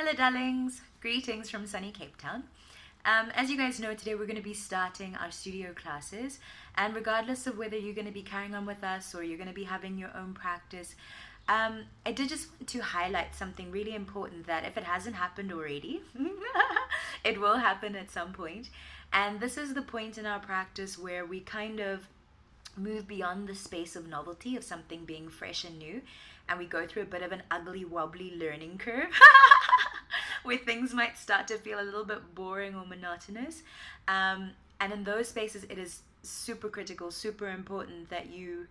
Hello, darlings. Greetings from sunny Cape Town. As you guys know, today we're going to be starting our studio classes. And regardless of whether you're going to be carrying on with us or you're going to be having your own practice, I did just want to highlight something really important that if it hasn't happened already, it will happen at some point. And this is the point in our practice where we kind of move beyond the space of novelty of something being fresh and new, and we go through a bit of an ugly wobbly learning curve where things might start to feel a little bit boring or monotonous, and in those spaces it is super critical, super important that you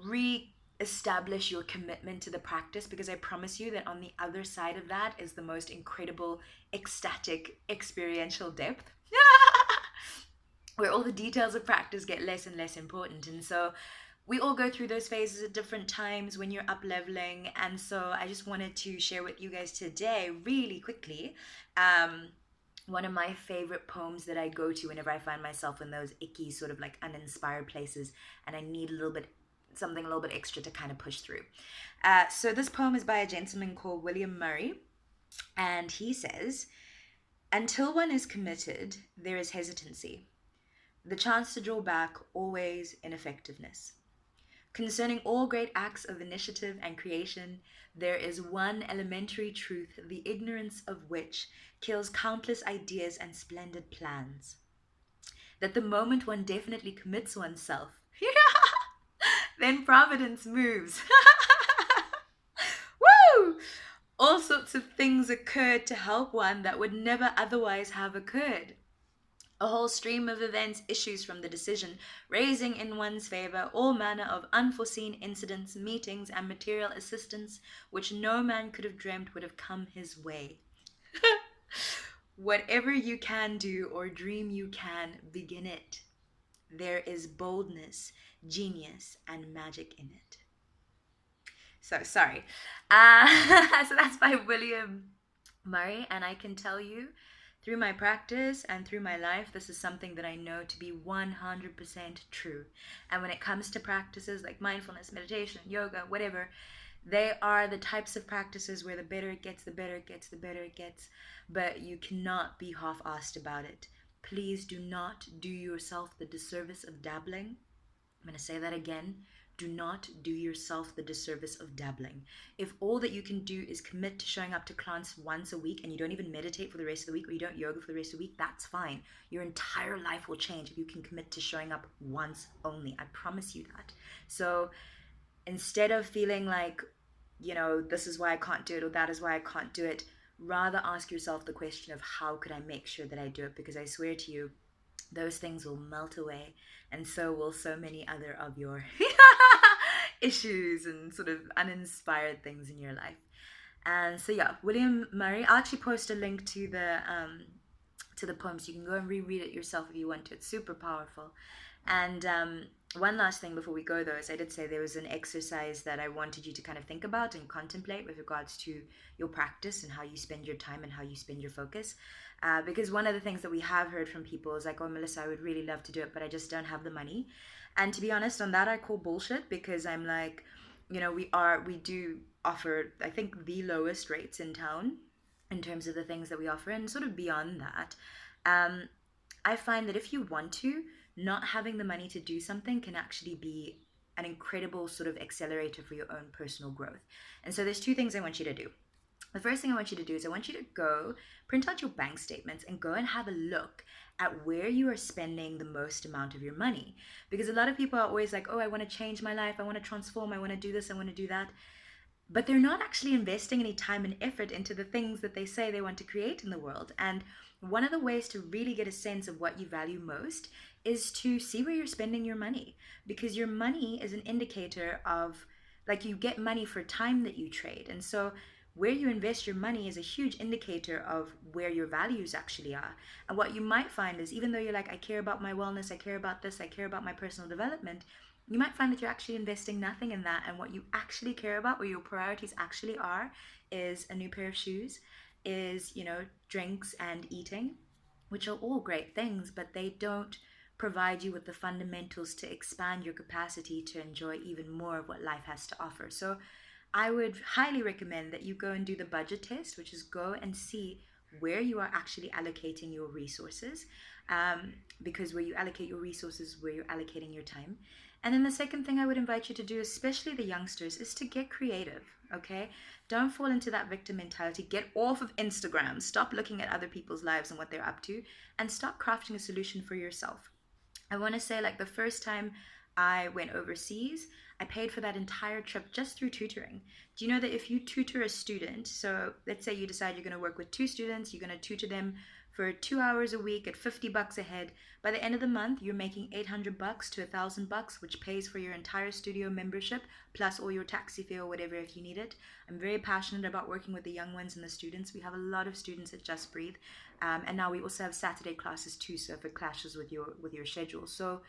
re-establish your commitment to the practice, because I promise you that on the other side of that is the most incredible ecstatic experiential depth where all the details of practice get less and less important. And so we all go through those phases at different times when you're up leveling. And so I just wanted to share with you guys today, really quickly, one of my favorite poems that I go to whenever I find myself in those icky, sort of like uninspired places and I need something a little bit extra to kind of push through. So this poem is by a gentleman called William Murray, and he says, "Until one is committed, there is hesitancy. The chance to draw back, always ineffectiveness. Concerning all great acts of initiative and creation, there is one elementary truth, the ignorance of which kills countless ideas and splendid plans. That the moment one definitely commits oneself, then providence moves. Woo! All sorts of things occur to help one that would never otherwise have occurred. A whole stream of events issues from the decision, raising in one's favor all manner of unforeseen incidents, meetings, and material assistance which no man could have dreamt would have come his way. Whatever you can do or dream you can, begin it. There is boldness, genius, and magic in it." So, sorry. So that's by William Murray, and I can tell you, through my practice and through my life, this is something that I know to be 100% true. And when it comes to practices like mindfulness, meditation, yoga, whatever, they are the types of practices where the better it gets, the better it gets, the better it gets. But you cannot be half-assed about it. Please do not do yourself the disservice of dabbling. I'm going to say that again. Do not do yourself the disservice of dabbling. If all that you can do is commit to showing up to class once a week and you don't even meditate for the rest of the week, or you don't yoga for the rest of the week, that's fine. Your entire life will change if you can commit to showing up once only. I promise you that. So instead of feeling like, this is why I can't do it or that is why I can't do it, rather ask yourself the question of how could I make sure that I do it? Because I swear to you, those things will melt away, and so will so many other of your issues and sort of uninspired things in your life. And so yeah, William Murray. I'll actually post a link to the poem so you can go and reread it yourself if you want to. It's super powerful. And one last thing before we go, though, is I did say there was an exercise that I wanted you to kind of think about and contemplate with regards to your practice and how you spend your time and how you spend your focus. Because one of the things that we have heard from people is like, "Oh, Melissa, I would really love to do it, but I just don't have the money." And to be honest, on that I call bullshit, because I'm like, we do offer, I think, the lowest rates in town in terms of the things that we offer, and sort of beyond that. I find that if you want to, not having the money to do something can actually be an incredible sort of accelerator for your own personal growth. And so there's two things I want you to do. The first thing I want you to do is I want you to go print out your bank statements and go and have a look at where you are spending the most amount of your money. Because a lot of people are always like, "Oh, I want to change my life, I want to transform, I want to do this, I want to do that." But they're not actually investing any time and effort into the things that they say they want to create in the world. And one of the ways to really get a sense of what you value most is to see where you're spending your money, because your money is an indicator of, like, you get money for time that you trade. And so where you invest your money is a huge indicator of where your values actually are. And what you might find is, even though you're like, "I care about my wellness, I care about this, I care about my personal development," you might find that you're actually investing nothing in that. And what you actually care about, where your priorities actually are, is a new pair of shoes, is, drinks and eating, which are all great things, but they don't provide you with the fundamentals to expand your capacity to enjoy even more of what life has to offer. So I would highly recommend that you go and do the budget test, which is go and see where you are actually allocating your resources. Because where you allocate your resources, where you're allocating your time. And then the second thing I would invite you to do, especially the youngsters, is to get creative. Okay, don't fall into that victim mentality. Get off of Instagram. Stop looking at other people's lives and what they're up to, and start crafting a solution for yourself. I want to say, like, the first time I went overseas, I paid for that entire trip just through tutoring. Do you know that if you tutor a student, so let's say you decide you're going to work with two students, you're going to tutor them for 2 hours a week at $50 a head. By the end of the month, you're making $800 to $1,000, which pays for your entire studio membership plus all your taxi fare or whatever if you need it. I'm very passionate about working with the young ones and the students. We have a lot of students at Just Breathe, and now we also have Saturday classes too. So if it clashes with your schedule, so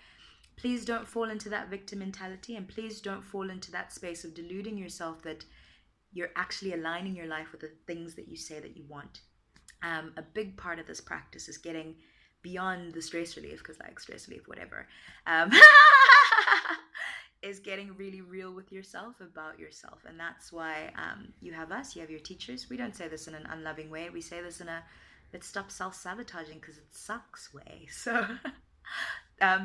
please don't fall into that victim mentality, and please don't fall into that space of deluding yourself that you're actually aligning your life with the things that you say that you want. A big part of this practice is getting beyond the stress relief, because like stress relief, whatever, um, is getting really real with yourself about yourself. And that's why you have us, you have your teachers. We don't say this in an unloving way. We say this in a let's stop self-sabotaging because it sucks way. So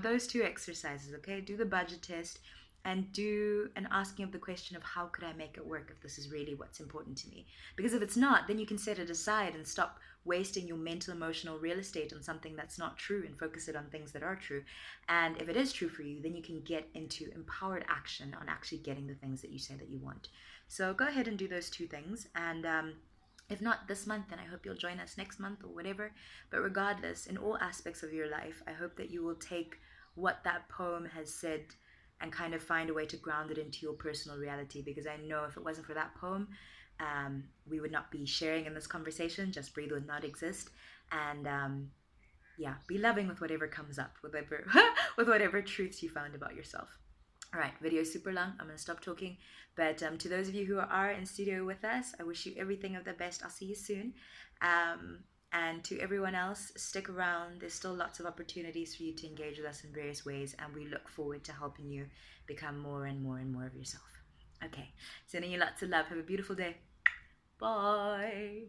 those two exercises, okay? Do the budget test and do an asking of the question of how could I make it work if this is really what's important to me? Because if it's not, then you can set it aside and stop wasting your mental emotional real estate on something that's not true and focus it on things that are true. And if it is true for you, then you can get into empowered action on actually getting the things that you say that you want. So go ahead and do those two things. And if not this month, then I hope you'll join us next month or whatever. But regardless, in all aspects of your life, I hope that you will take what that poem has said and kind of find a way to ground it into your personal reality. Because I know if it wasn't for that poem, we would not be sharing in this conversation. Just Breathe would not exist. And yeah, be loving with whatever comes up, with whatever, with whatever truths you found about yourself. All right, video is super long. I'm going to stop talking. But to those of you who are in studio with us, I wish you everything of the best. I'll see you soon. And to everyone else, stick around. There's still lots of opportunities for you to engage with us in various ways. And we look forward to helping you become more and more and more of yourself. Okay, sending you lots of love. Have a beautiful day. Bye.